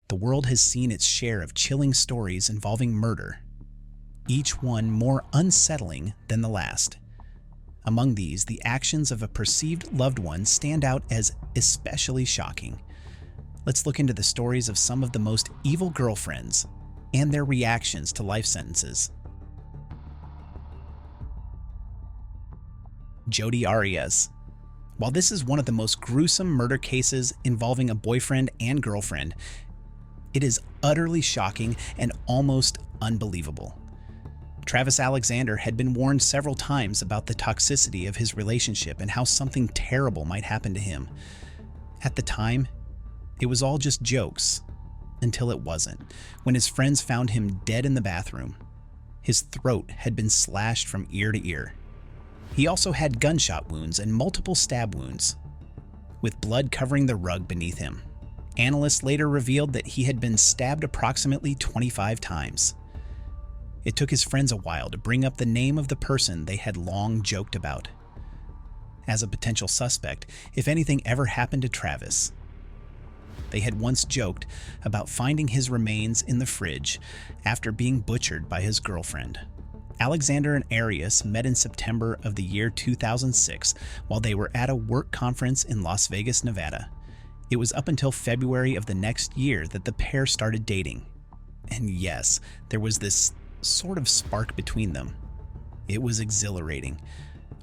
The world has seen its share of chilling stories involving murder, each one more unsettling than the last. Among these, the actions of a perceived loved one stand out as especially shocking. Let's look into the stories of some of the most evil girlfriends and their reactions to life sentences. Jodi Arias. While this is one of the most gruesome murder cases involving a boyfriend and girlfriend, it is utterly shocking and almost unbelievable. Travis Alexander had been warned several times about the toxicity of his relationship and how something terrible might happen to him. At the time, it was all just jokes, until it wasn't, when his friends found him dead in the bathroom. His throat had been slashed from ear to ear. He also had gunshot wounds and multiple stab wounds, with blood covering the rug beneath him. Analysts later revealed that he had been stabbed approximately 25 times. It took his friends a while to bring up the name of the person they had long joked about as a potential suspect if anything ever happened to Travis. They had once joked about finding his remains in the fridge after being butchered by his girlfriend. Alexander and Arias met in September of the year 2006 while they were at a work conference in Las Vegas, Nevada. It was up until February of the next year that the pair started dating. And yes, there was this sort of spark between them. It was exhilarating.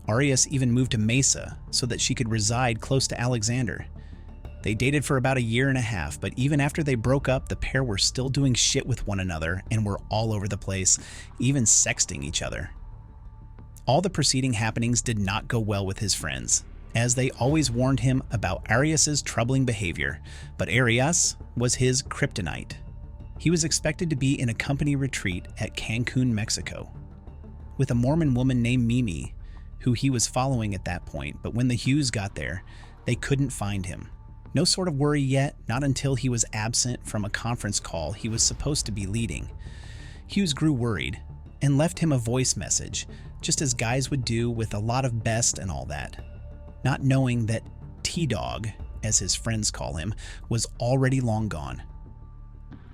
Arias even moved to Mesa so that she could reside close to Alexander. They dated for about a year and a half, but even after they broke up, the pair were still doing shit with one another and were all over the place, even sexting each other. All the preceding happenings did not go well with his friends, as they always warned him about Arias's troubling behavior, but Arias was his kryptonite. He was expected to be in a company retreat at Cancun, Mexico, with a Mormon woman named Mimi, who he was following at that point, but when the Hughes got there, they couldn't find him. No sort of worry yet, not until he was absent from a conference call he was supposed to be leading. Hughes grew worried and left him a voice message, just as guys would do with a lot of best and all that, not knowing that T-Dog, as his friends call him, was already long gone.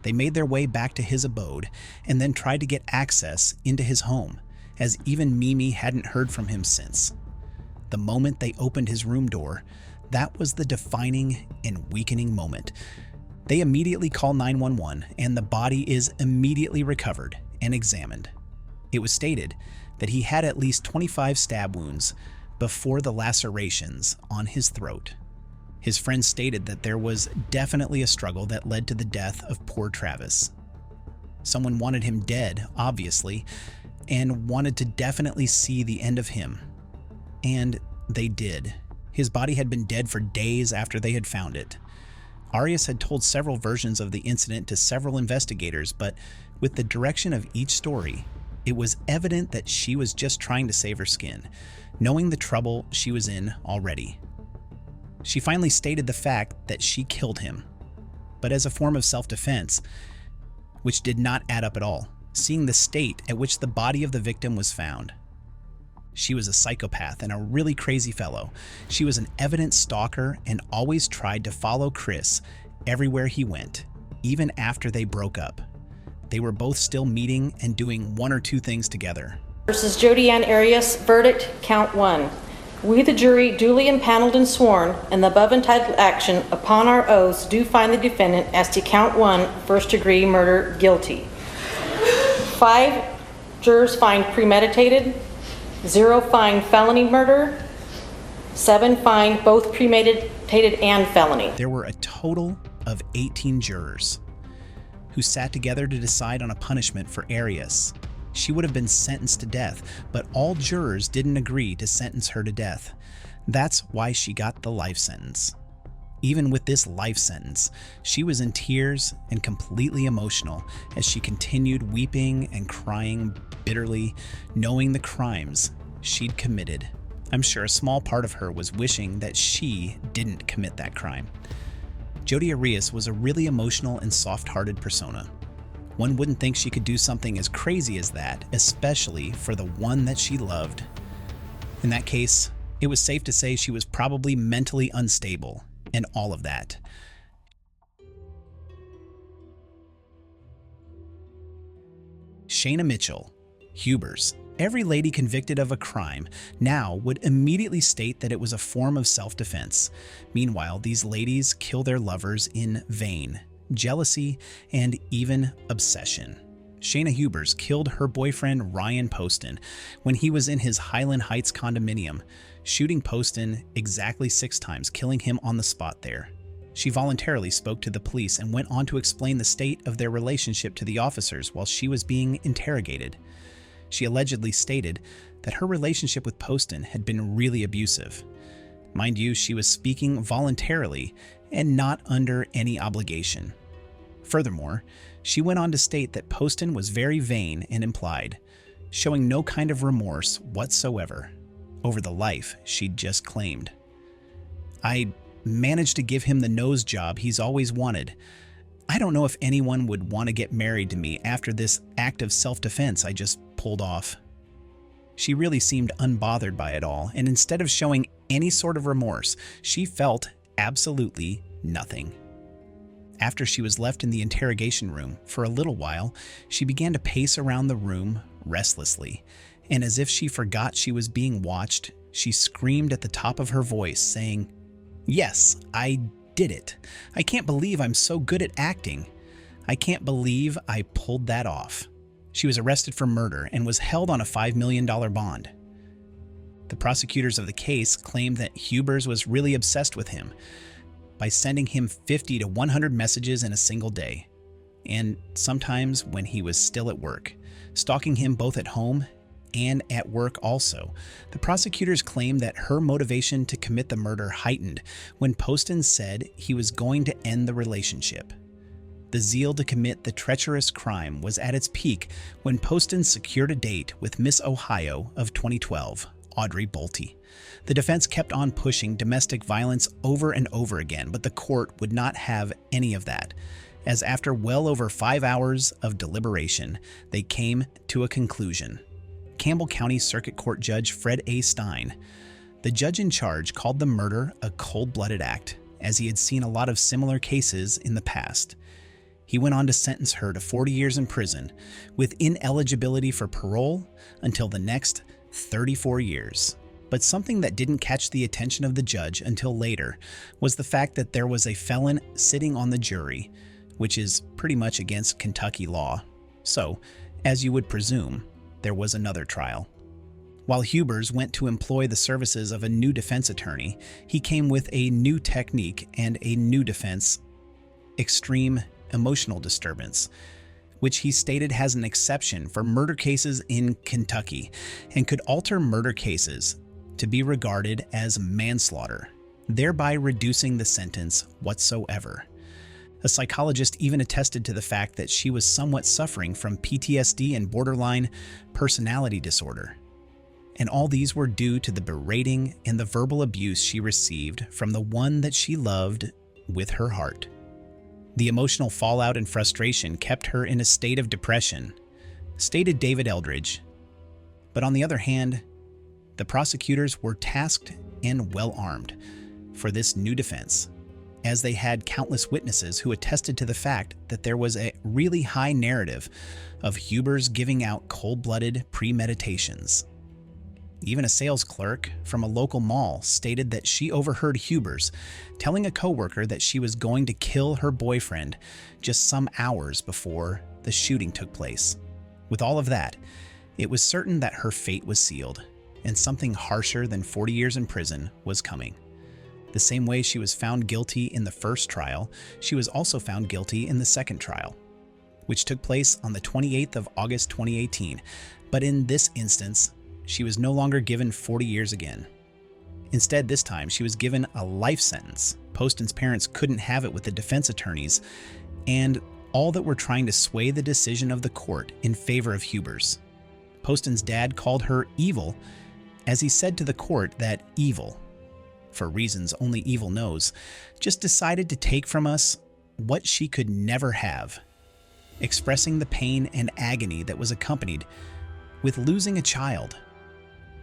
They made their way back to his abode and then tried to get access into his home, as even Mimi hadn't heard from him since. The moment they opened his room door, that was the defining and weakening moment. They immediately call 911 and the body is immediately recovered and examined. It was stated that he had at least 25 stab wounds before the lacerations on his throat. His friends stated that there was definitely a struggle that led to the death of poor Travis. Someone wanted him dead, obviously, and wanted to definitely see the end of him. And they did. His body had been dead for days after they had found it. Arias had told several versions of the incident to several investigators, but with the direction of each story, it was evident that she was just trying to save her skin, knowing the trouble she was in already. She finally stated the fact that she killed him, but as a form of self-defense, which did not add up at all, seeing the state at which the body of the victim was found. She was a psychopath and a really crazy fellow. She was an evident stalker and always tried to follow Chris everywhere he went, even after they broke up. They were both still meeting and doing one or two things together. Versus Jodi Arias, verdict, count 1. We, the jury, duly impaneled and sworn, in the above entitled action, upon our oaths, do find the defendant as to count 1, first-degree murder, guilty. 5 jurors find premeditated. 0 find felony murder. 7 find both premeditated and felony. There were a total of 18 jurors who sat together to decide on a punishment for Arias. She would have been sentenced to death, but all jurors didn't agree to sentence her to death. That's why she got the life sentence. Even with this life sentence, she was in tears and completely emotional as she continued weeping and crying bitterly, knowing the crimes she'd committed. I'm sure a small part of her was wishing that she didn't commit that crime. Jodi Arias was a really emotional and soft-hearted persona. One wouldn't think she could do something as crazy as that, especially for the one that she loved. In that case, it was safe to say she was probably mentally unstable and all of that. Shayna Mitchell, Hubers, every lady convicted of a crime now would immediately state that it was a form of self-defense. Meanwhile, these ladies kill their lovers in vain, jealousy, and even obsession. Shayna Hubers killed her boyfriend Ryan Poston when he was in his Highland Heights condominium, shooting Poston exactly 6 times, killing him on the spot there. She voluntarily spoke to the police and went on to explain the state of their relationship to the officers while she was being interrogated. She allegedly stated that her relationship with Poston had been really abusive. Mind you, she was speaking voluntarily and not under any obligation. Furthermore, she went on to state that Poston was very vain and implied, showing no kind of remorse whatsoever over the life she'd just claimed. "I managed to give him the nose job he's always wanted. I don't know if anyone would want to get married to me after this act of self-defense I just pulled off." She really seemed unbothered by it all, and instead of showing any sort of remorse, she felt absolutely nothing. After she was left in the interrogation room for a little while, she began to pace around the room restlessly, and as if she forgot she was being watched, she screamed at the top of her voice, saying, "Yes, I did it. I can't believe I'm so good at acting. I can't believe I pulled that off." She was arrested for murder and was held on a $5 million bond. The prosecutors of the case claimed that Hubers was really obsessed with him by sending him 50 to 100 messages in a single day, and sometimes when he was still at work, stalking him both at home and at work also. The prosecutors claimed that her motivation to commit the murder heightened when Poston said he was going to end the relationship. The zeal to commit the treacherous crime was at its peak when Poston secured a date with Miss Ohio of 2012, Audrey Bolte. The defense kept on pushing domestic violence over and over again, but the court would not have any of that, as after well over 5 hours of deliberation, they came to a conclusion. Campbell County Circuit Court Judge Fred A. Stein, the judge in charge, called the murder a cold-blooded act, as he had seen a lot of similar cases in the past. He went on to sentence her to 40 years in prison, with ineligibility for parole until the next 34 years. But something that didn't catch the attention of the judge until later was the fact that there was a felon sitting on the jury, which is pretty much against Kentucky law. So, as you would presume, there was another trial. While Hubers went to employ the services of a new defense attorney, he came with a new technique and a new defense: extreme emotional disturbance, which he stated has an exception for murder cases in Kentucky and could alter murder cases to be regarded as manslaughter, thereby reducing the sentence whatsoever. A psychologist even attested to the fact that she was somewhat suffering from PTSD and borderline personality disorder. And all these were due to the berating and the verbal abuse she received from the one that she loved with her heart. The emotional fallout and frustration kept her in a state of depression, stated David Eldridge. But on the other hand, the prosecutors were tasked and well-armed for this new defense, as they had countless witnesses who attested to the fact that there was a really high narrative of Hubers giving out cold-blooded premeditations. Even a sales clerk from a local mall stated that she overheard Hubers telling a coworker that she was going to kill her boyfriend just some hours before the shooting took place. With all of that, it was certain that her fate was sealed, and something harsher than 40 years in prison was coming. The same way she was found guilty in the first trial, she was also found guilty in the second trial, which took place on the 28th of August 2018. But in this instance, she was no longer given 40 years again. Instead, this time, she was given a life sentence. Poston's parents couldn't have it with the defense attorneys, and all that were trying to sway the decision of the court in favor of Hubers. Poston's dad called her evil, as he said to the court that evil, for reasons only evil knows, just decided to take from us what she could never have, expressing the pain and agony that was accompanied with losing a child,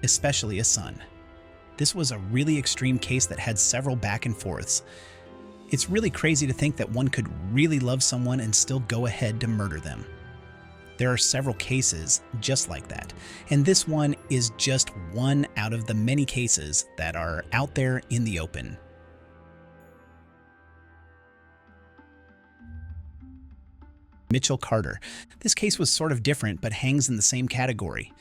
especially a son. This was a really extreme case that had several back and forths. It's really crazy to think that one could really love someone and still go ahead to murder them. There are several cases just like that, and this one is just one out of the many cases that are out there in the open. Mitchell Carter. This case was sort of different, but hangs in the same category.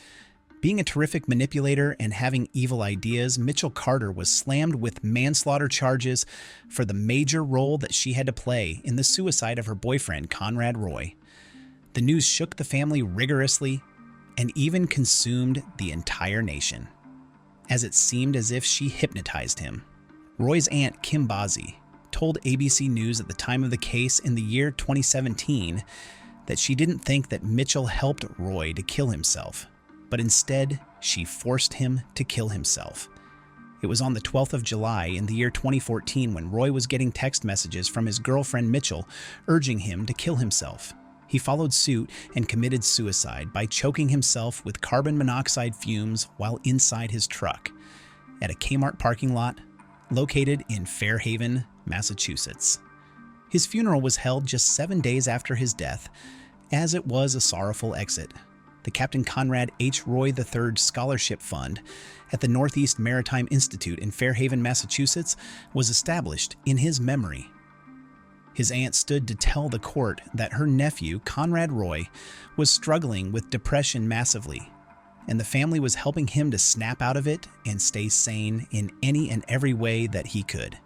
Being a terrific manipulator and having evil ideas, Mitchell Carter was slammed with manslaughter charges for the major role that she had to play in the suicide of her boyfriend, Conrad Roy. The news shook the family rigorously and even consumed the entire nation, as it seemed as if she hypnotized him. Roy's aunt, Kim Bazzi, told ABC News at the time of the case in the year 2017 that she didn't think that Mitchell helped Roy to kill himself, but instead she forced him to kill himself. It was on the 12th of July in the year 2014 when Roy was getting text messages from his girlfriend Mitchell urging him to kill himself. He followed suit and committed suicide by choking himself with carbon monoxide fumes while inside his truck at a Kmart parking lot located in Fairhaven, Massachusetts. His funeral was held just 7 days after his death, as it was a sorrowful exit. The Captain Conrad H. Roy III Scholarship Fund at the Northeast Maritime Institute in Fairhaven, Massachusetts, was established in his memory. His aunt stood to tell the court that her nephew, Conrad Roy, was struggling with depression massively, and the family was helping him to snap out of it and stay sane in any and every way that he could.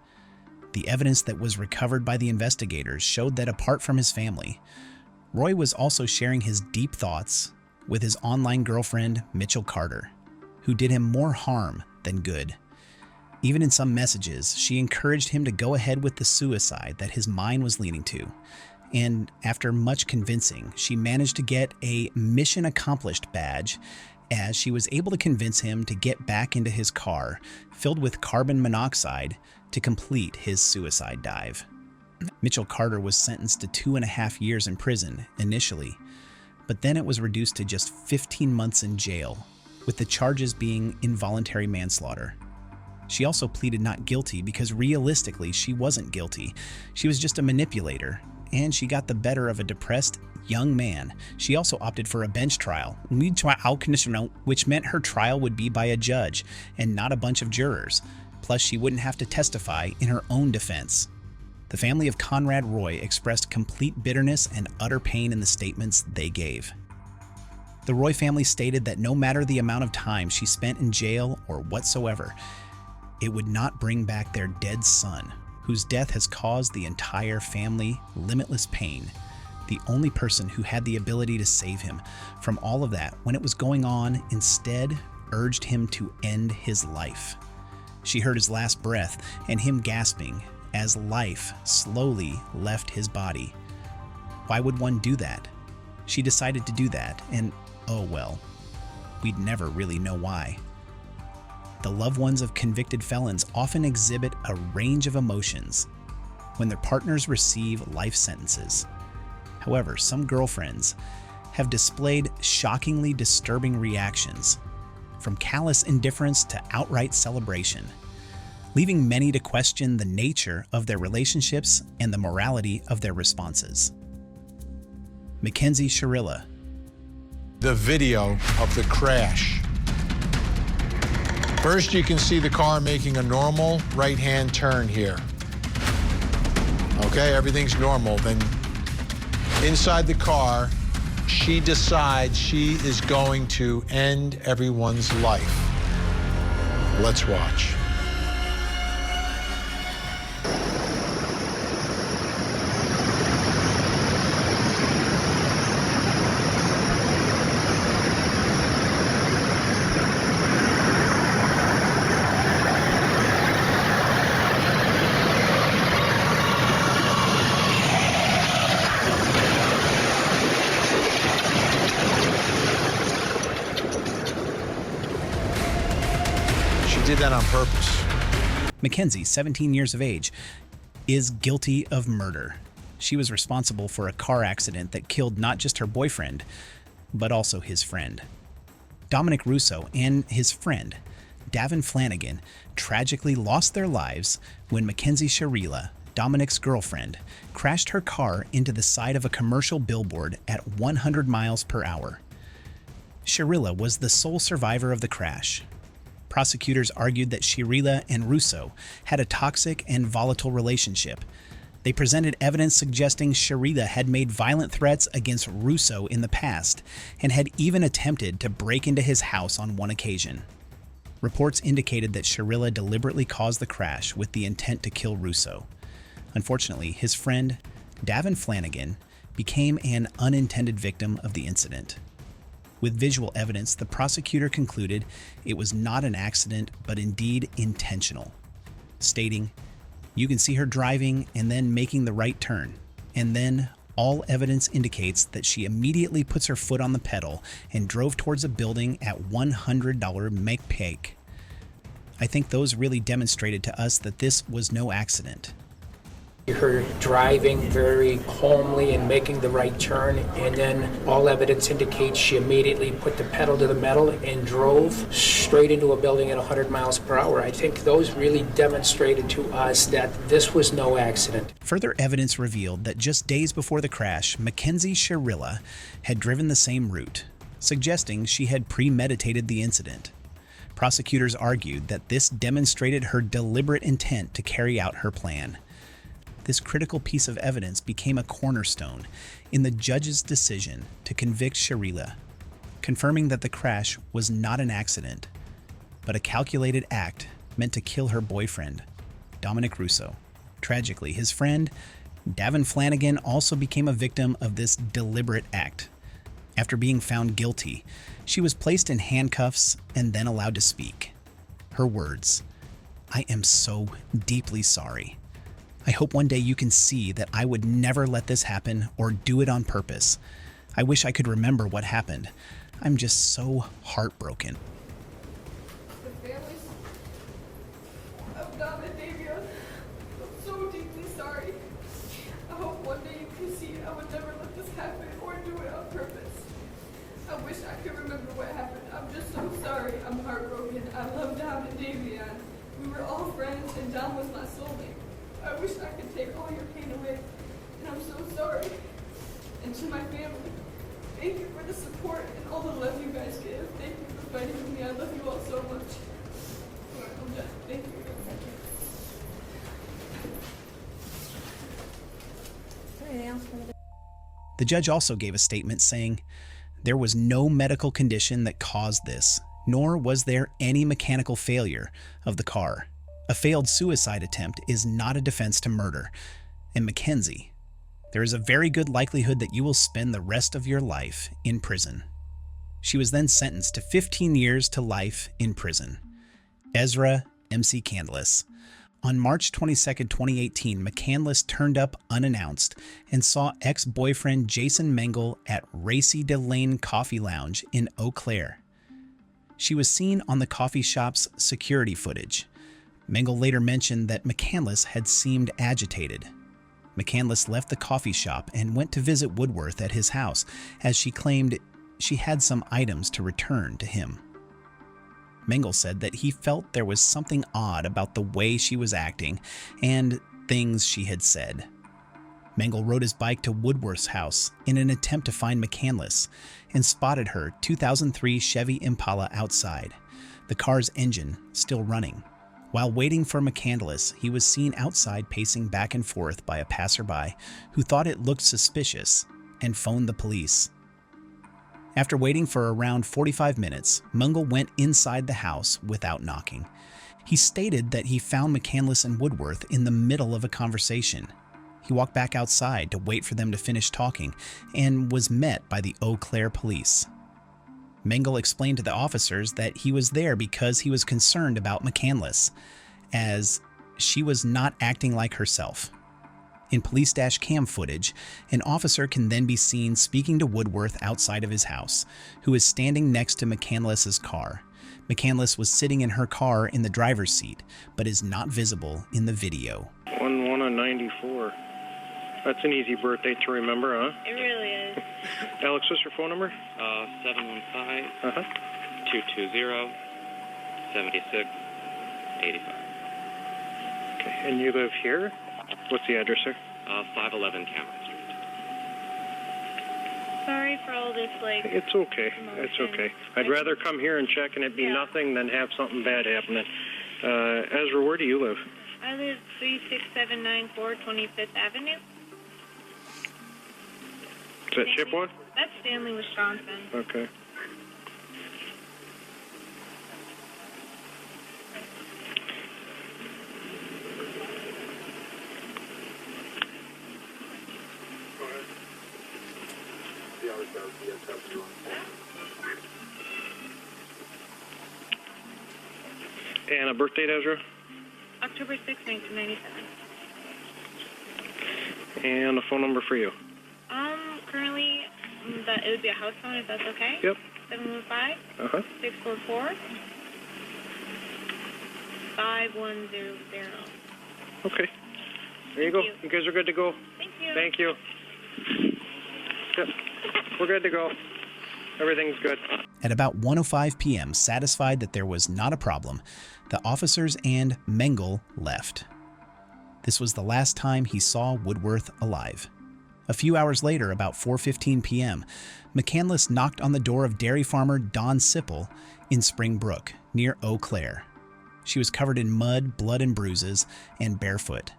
The evidence that was recovered by the investigators showed that apart from his family, Roy was also sharing his deep thoughts with his online girlfriend, Mitchell Carter, who did him more harm than good. Even in some messages, she encouraged him to go ahead with the suicide that his mind was leaning to. And after much convincing, she managed to get a mission accomplished badge as she was able to convince him to get back into his car filled with carbon monoxide to complete his suicide dive. Mitchell Carter was sentenced to 2.5 years in prison initially, but then it was reduced to just 15 months in jail, with the charges being involuntary manslaughter. She also pleaded not guilty because realistically she wasn't guilty. She was just a manipulator, and she got the better of a depressed young man. She also opted for a bench trial, which meant her trial would be by a judge and not a bunch of jurors. Plus, she wouldn't have to testify in her own defense. The family of Conrad Roy expressed complete bitterness and utter pain in the statements they gave. The Roy family stated that no matter the amount of time she spent in jail or whatsoever, it would not bring back their dead son, whose death has caused the entire family limitless pain. The only person who had the ability to save him from all of that when it was going on instead urged him to end his life. She heard his last breath and him gasping as life slowly left his body. Why would one do that? She decided to do that, and oh well, we'd never really know why. The loved ones of convicted felons often exhibit a range of emotions when their partners receive life sentences. However, some girlfriends have displayed shockingly disturbing reactions, from callous indifference to outright celebration, leaving many to question the nature of their relationships and the morality of their responses. Mackenzie Shirilla. The video of the crash. First, you can see the car making a normal right-hand turn here. Okay, everything's normal. Then inside the car, she decides she is going to end everyone's life. Let's watch. Did that on purpose. Mackenzie, 17 years of age, is guilty of murder. She was responsible for a car accident that killed not just her boyfriend, but also his friend. Dominic Russo and his friend, Davin Flanagan, tragically lost their lives when Mackenzie Shirilla Dominic's girlfriend, crashed her car into the side of a commercial billboard at 100 miles per hour. Shirilla was the sole survivor of the crash. Prosecutors argued that Shirilla and Russo had a toxic and volatile relationship. They presented evidence suggesting Shirilla had made violent threats against Russo in the past and had even attempted to break into his house on one occasion. Reports indicated that Shirilla deliberately caused the crash with the intent to kill Russo. Unfortunately, his friend, Davin Flanagan, became an unintended victim of the incident. With visual evidence, the prosecutor concluded it was not an accident, but indeed intentional, stating, "You can see her driving and then making the right turn, and then all evidence indicates that she immediately puts her foot on the pedal and drove towards a building at $100 McPake." I think those really demonstrated to us that this was no accident. Her driving very calmly and making the right turn, and then all evidence indicates she immediately put the pedal to the metal and drove straight into a building at 100 miles per hour. I think those really demonstrated to us that this was no accident. Further evidence revealed that just days before the crash, Mackenzie Shirilla had driven the same route, suggesting she had premeditated the incident. Prosecutors argued that this demonstrated her deliberate intent to carry out her plan. This critical piece of evidence became a cornerstone in the judge's decision to convict Shirilla, confirming that the crash was not an accident, but a calculated act meant to kill her boyfriend, Dominic Russo. Tragically, his friend, Davin Flanagan, also became a victim of this deliberate act. After being found guilty, she was placed in handcuffs and then allowed to speak. Her words, "I am so deeply sorry. I hope one day you can see that I would never let this happen or do it on purpose. I wish I could remember what happened. I'm just so heartbroken." The families of Dom and Davia, I'm so deeply sorry. I hope one day you can see I would never let this happen or do it on purpose. I wish I could remember what happened. I'm just so sorry. I'm heartbroken. I love Dom and Davia. We were all friends and Dom was my soulmate. I wish I could take all your pain away, and I'm so sorry. And to my family, thank you for the support and all the love you guys give. Thank you for fighting with me. I love you all so much. All right, I'm done. Thank you. Anything else from the The judge also gave a statement saying, "There was no medical condition that caused this, nor was there any mechanical failure of the car. A failed suicide attempt is not a defense to murder. And Mackenzie, there is a very good likelihood that you will spend the rest of your life in prison." She was then sentenced to 15 years to life in prison. Ezra McCandless. On March 22, 2018, McCandless turned up unannounced and saw ex-boyfriend Jason Mengel at Racy Delane Coffee Lounge in Eau Claire. She was seen on the coffee shop's security footage. Mengel later mentioned that McCandless had seemed agitated. McCandless left the coffee shop and went to visit Woodworth at his house, as she claimed she had some items to return to him. Mengel said that he felt there was something odd about the way she was acting and things she had said. Mengel rode his bike to Woodworth's house in an attempt to find McCandless and spotted her 2003 Chevy Impala outside, the car's engine still running. While waiting for McCandless, he was seen outside pacing back and forth by a passerby who thought it looked suspicious and phoned the police. After waiting for around 45 minutes, Mengel went inside the house without knocking. He stated that he found McCandless and Woodworth in the middle of a conversation. He walked back outside to wait for them to finish talking and was met by the Eau Claire police. Mengel explained to the officers that he was there because he was concerned about McCandless, as she was not acting like herself. In police dash cam footage, an officer can then be seen speaking to Woodworth outside of his house, who is standing next to McCandless's car. McCandless was sitting in her car in the driver's seat, but is not visible in the video. 1-1-94. That's an easy birthday to remember, huh? It really is. Alex, what's your phone number? 715 Uh-huh. 220 76 85. Okay, and you live here? What's the address, sir? 511 Cameron Street. Sorry for all this, It's okay. It's okay. I'd rather come here and check and it be nothing than have something bad happening. Ezra, where do you live? I live 36794 25th Avenue. Is that Chippewa? That's Stanley, Wisconsin. Okay. And a birth date, Ezra? October 6, 1997. And a phone number for you? Currently, it would be a house phone, if that's okay? Yep. 715 644 5100. Okay. There you go. You guys are good to go. Thank you. Thank you. Yep. We're good to go. Everything's good. At about 1:05 p.m., satisfied that there was not a problem, the officers and Mengel left. This was the last time he saw Woodworth alive. A few hours later, about 4:15 p.m., McCandless knocked on the door of dairy farmer Don Sipple in Spring Brook, near Eau Claire. She was covered in mud, blood, and bruises, and barefoot.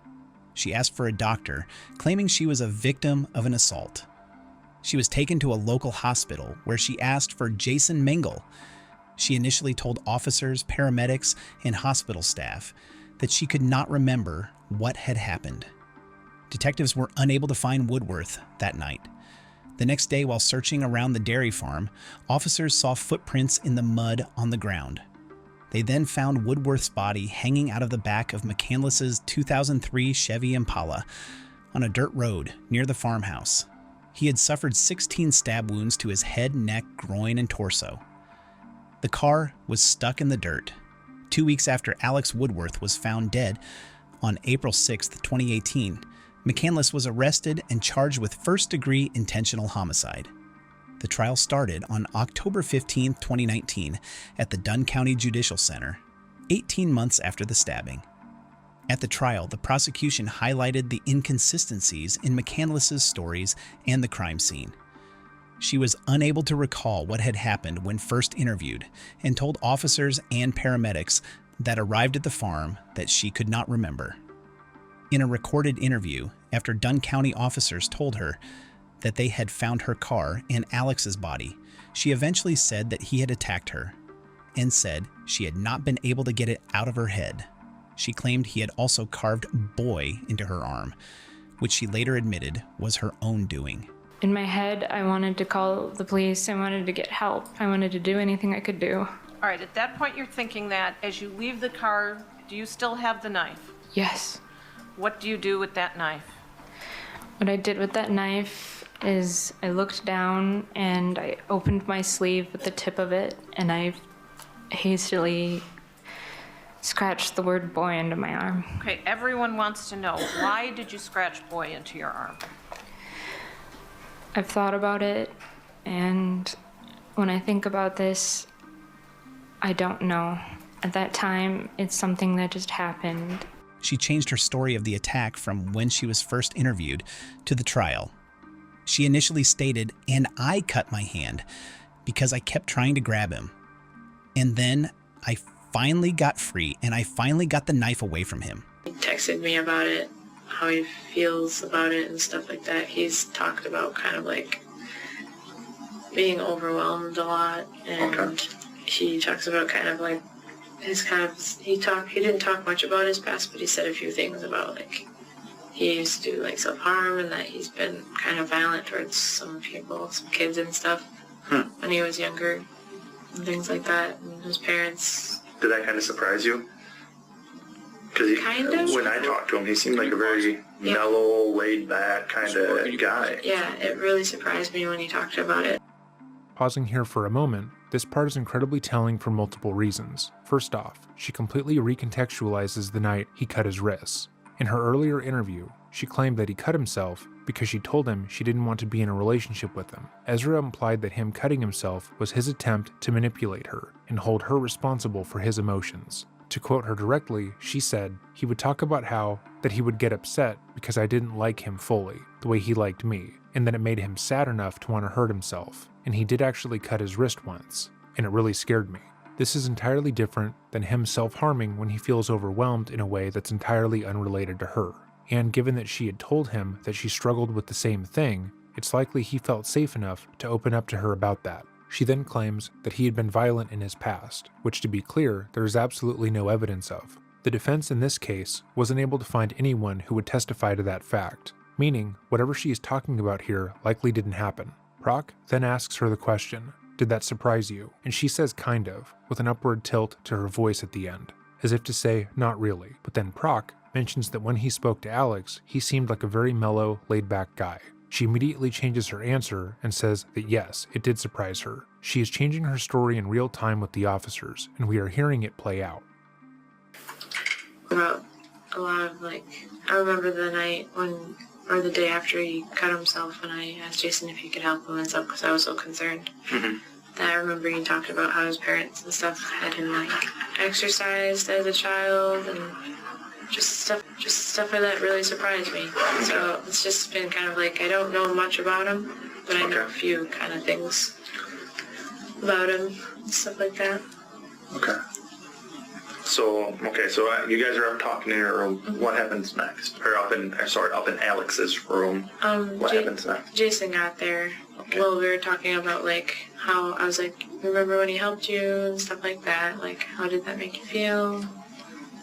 She asked for a doctor, claiming she was a victim of an assault. She was taken to a local hospital where she asked for Jason Mengel. She initially told officers, paramedics, and hospital staff that she could not remember what had happened. Detectives were unable to find Woodworth that night. The next day, while searching around the dairy farm, officers saw footprints in the mud on the ground. They then found Woodworth's body hanging out of the back of McCandless's 2003 Chevy Impala on a dirt road near the farmhouse. He had suffered 16 stab wounds to his head, neck, groin, and torso. The car was stuck in the dirt. 2 weeks after Alex Woodworth was found dead on April 6, 2018, McCandless was arrested and charged with first-degree intentional homicide. The trial started on October 15, 2019, at the Dunn County Judicial Center, 18 months after the stabbing. At the trial, the prosecution highlighted the inconsistencies in McCandless's stories and the crime scene. She was unable to recall what had happened when first interviewed and told officers and paramedics that arrived at the farm that she could not remember. In a recorded interview, after Dunn County officers told her that they had found her car and Alex's body, she eventually said that he had attacked her and said she had not been able to get it out of her head. She claimed he had also carved "boy" into her arm, which she later admitted was her own doing. In my head, I wanted to call the police. I wanted to get help. I wanted to do anything I could do. All right, at that point you're thinking that as you leave the car, do you still have the knife? Yes. What do you do with that knife? What I did with that knife is I looked down and I opened my sleeve with the tip of it and I hastily scratched the word "boy" into my arm. Okay, everyone wants to know, why did you scratch "boy" into your arm? I've thought about it, and when I think about this, I don't know. At that time, it's something that just happened. She changed her story of the attack from when she was first interviewed to the trial. She initially stated, "And I cut my hand because I kept trying to grab him. And then I finally got free and I finally got the knife away from him." He texted me about it, how he feels about it and stuff like that. He's talked about kind of like being overwhelmed a lot, and he talks about kind of like his kind of, he didn't talk much about his past, but he said a few things about like he used to do like self-harm and that he's been kind of violent towards some people, some kids and stuff when he was younger and things like that, and his parents. Did that kind of surprise you? Because when I talked to him, he seemed like a very mellow, laid-back kind of guy. Yeah, it really surprised me when he talked about it. Pausing here for a moment, this part is incredibly telling for multiple reasons. First off, she completely recontextualizes the night he cut his wrists. In her earlier interview, she claimed that he cut himself because she told him she didn't want to be in a relationship with him. Ezra implied that him cutting himself was his attempt to manipulate her and hold her responsible for his emotions. To quote her directly, she said, "He would talk about how that he would get upset because I didn't like him fully, the way he liked me, and that it made him sad enough to want to hurt himself, and he did actually cut his wrist once, and it really scared me. This is entirely different than him self-harming when he feels overwhelmed in a way that's entirely unrelated to her. And given that she had told him that she struggled with the same thing, it's likely he felt safe enough to open up to her about that." She then claims that he had been violent in his past, which, to be clear, there is absolutely no evidence of. The defense in this case wasn't able to find anyone who would testify to that fact, meaning whatever she is talking about here likely didn't happen. Proc then asks her the question, "Did that surprise you?" And she says kind of, with an upward tilt to her voice at the end, as if to say, not really. But then Proc mentions that when he spoke to Alex, he seemed like a very mellow, laid-back guy. She immediately changes her answer and says that yes, it did surprise her. She is changing her story in real time with the officers, and we are hearing it play out. About a lot of I remember the night or the day after he cut himself, and I asked Jason if he could help him and stuff because I was so concerned. That I remember he talked about how his parents and stuff had him exercised as a child and just stuff like that really surprised me. So it's just been kind of I don't know much about him, but I know a few kind of things about him and stuff like that. Okay. So you guys are up talking in your room. What happens next? Or up in Alex's room. What happens next? Jason got there. Okay. Well, we were talking about how I was remember when he helped you and stuff like that. How did that make you feel?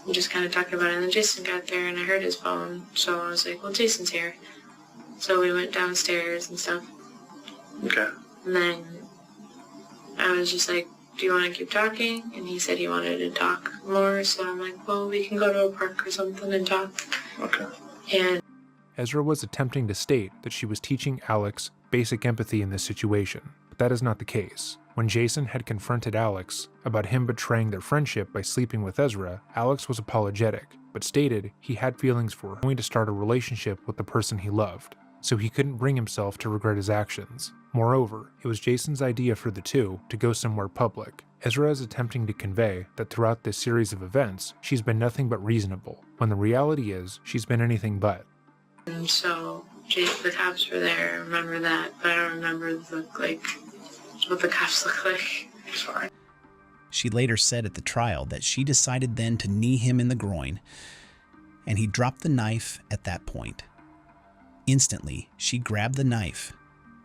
And just kind of talking about it. And then Jason got there and I heard his phone. So I was like, well, Jason's here. So we went downstairs and stuff. Okay. And then I was just like, do you want to keep talking? And he said he wanted to talk more. So I'm like, well, we can go to a park or something and talk. Okay. And Ezra was attempting to state that she was teaching Alex basic empathy in this situation, but that is not the case. When Jason had confronted Alex about him betraying their friendship by sleeping with Ezra, Alex was apologetic, but stated he had feelings for her, going to start a relationship with the person he loved, so he couldn't bring himself to regret his actions. Moreover, it was Jason's idea for the two to go somewhere public. Ezra is attempting to convey that throughout this series of events, she's been nothing but reasonable, when the reality is she's been anything but. And so the cops were there, I remember that, but I don't remember what the cops look like. Sorry. She later said at the trial that she decided then to knee him in the groin, and he dropped the knife at that point. Instantly, she grabbed the knife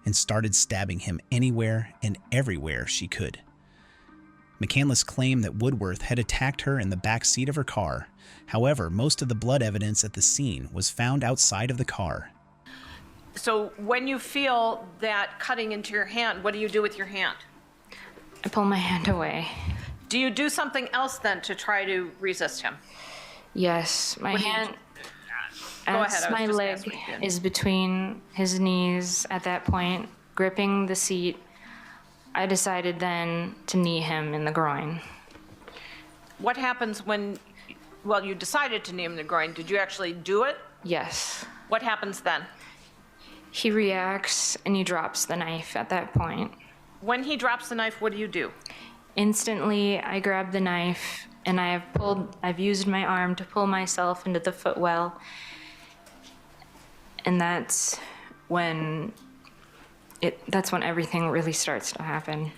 and started stabbing him anywhere and everywhere she could. McCandless claimed that Woodworth had attacked her in the back seat of her car. However, most of the blood evidence at the scene was found outside of the car. So when you feel that cutting into your hand, what do you do with your hand? I pull my hand away. Do you do something else then to try to resist him? Yes, my hand, Go ahead, as I was my just leg asking you. is between his knees at that point, gripping the seat. I decided then to knee him in the groin. What happens when, you decided to knee him in the groin. Did you actually do it? Yes. What happens then? He reacts and he drops the knife at that point. When he drops the knife, what do you do? Instantly, I grab the knife and I've used my arm to pull myself into the footwell. And that's when everything really starts to happen. All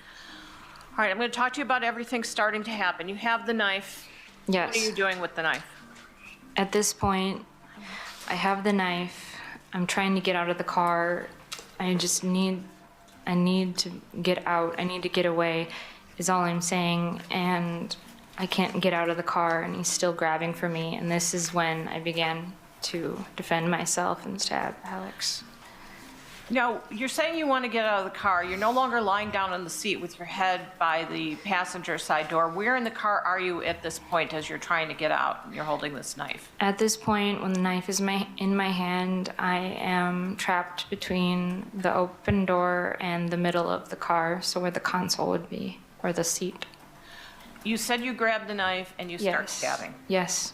right, I'm going to talk to you about everything starting to happen. You have the knife. Yes. What are you doing with the knife? At this point, I have the knife. I'm trying to get out of the car. I need to get out. I need to get away, is all I'm saying. And I can't get out of the car, and he's still grabbing for me. And this is when I began to defend myself and stab Alex. Now, you're saying you want to get out of the car. You're no longer lying down on the seat with your head by the passenger side door. Where in the car are you at this point as you're trying to get out and you're holding this knife? At this point, when the knife is in my hand, I am trapped between the open door and the middle of the car, so where the console would be, or the seat. You said you grabbed the knife and you start stabbing. Yes.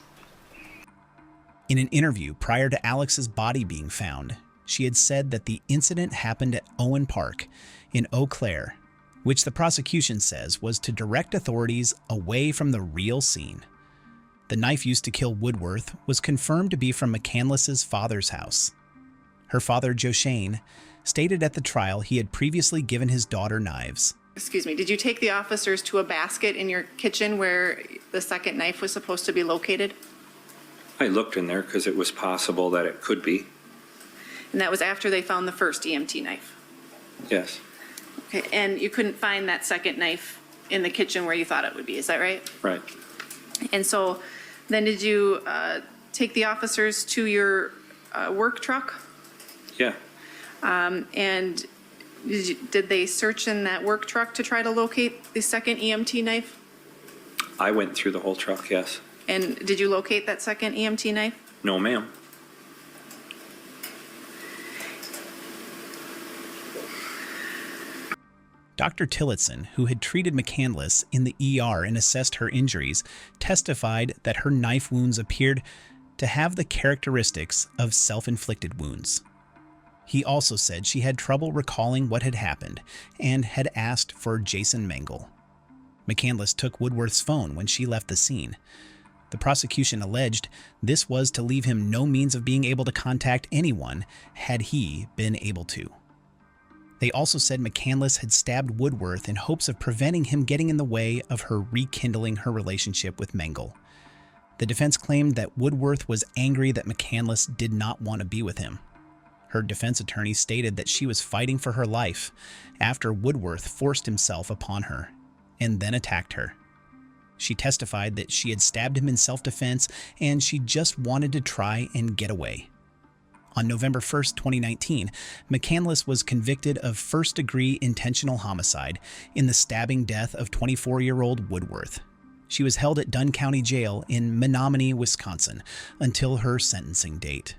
In an interview prior to Alex's body being found, she had said that the incident happened at Owen Park in Eau Claire, which the prosecution says was to direct authorities away from the real scene. The knife used to kill Woodworth was confirmed to be from McCandless's father's house. Her father, Joe Shane, stated at the trial he had previously given his daughter knives. Excuse me, did you take the officers to a basket in your kitchen where the second knife was supposed to be located? I looked in there because it was possible that it could be. And that was after they found the first EMT knife? Yes. Okay, and you couldn't find that second knife in the kitchen where you thought it would be, is that right? Right. And so then did you take the officers to your work truck? Yeah. And did they search in that work truck to try to locate the second EMT knife? I went through the whole truck, yes. And did you locate that second EMT knife? No, ma'am. Dr. Tillotson, who had treated McCandless in the ER and assessed her injuries, testified that her knife wounds appeared to have the characteristics of self-inflicted wounds. He also said she had trouble recalling what had happened and had asked for Jason Mengel. McCandless took Woodworth's phone when she left the scene. The prosecution alleged this was to leave him no means of being able to contact anyone had he been able to. They also said McCandless had stabbed Woodworth in hopes of preventing him getting in the way of her rekindling her relationship with Mengel. The defense claimed that Woodworth was angry that McCandless did not want to be with him. Her defense attorney stated that she was fighting for her life after Woodworth forced himself upon her and then attacked her. She testified that she had stabbed him in self-defense and she just wanted to try and get away. On November 1st, 2019, McCandless was convicted of first-degree intentional homicide in the stabbing death of 24-year-old Woodworth. She was held at Dunn County Jail in Menominee, Wisconsin, until her sentencing date.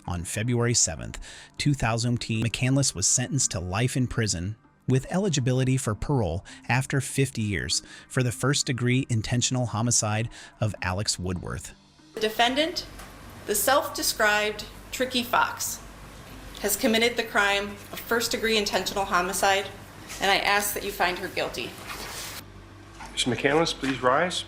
On February 7th, 2018, McCandless was sentenced to life in prison with eligibility for parole after 50 years for the first-degree intentional homicide of Alex Woodworth. The defendant, the self-described Tricky Fox, has committed the crime of first-degree intentional homicide, and I ask that you find her guilty. Ms. McCandless, please rise.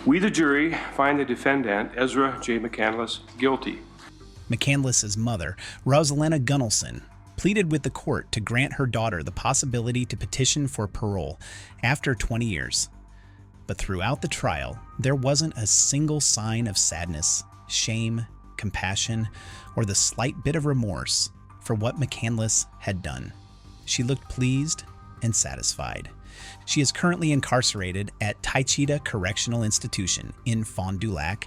We, the jury, find the defendant, Ezra J. McCandless, guilty. McCandless's mother, Rosalena Gunnelson, pleaded with the court to grant her daughter the possibility to petition for parole after 20 years. But throughout the trial, there wasn't a single sign of sadness, shame, compassion, or the slight bit of remorse for what McCandless had done. She looked pleased and satisfied. She is currently incarcerated at Taichita Correctional Institution in Fond du Lac,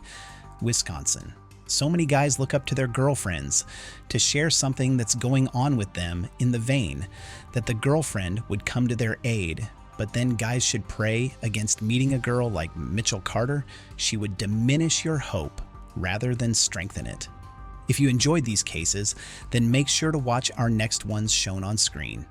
Wisconsin. So many guys look up to their girlfriends to share something that's going on with them in the vein that the girlfriend would come to their aid. But then guys should pray against meeting a girl like Mitchell Carter. She would diminish your hope rather than strengthen it. If you enjoyed these cases, then make sure to watch our next ones shown on screen.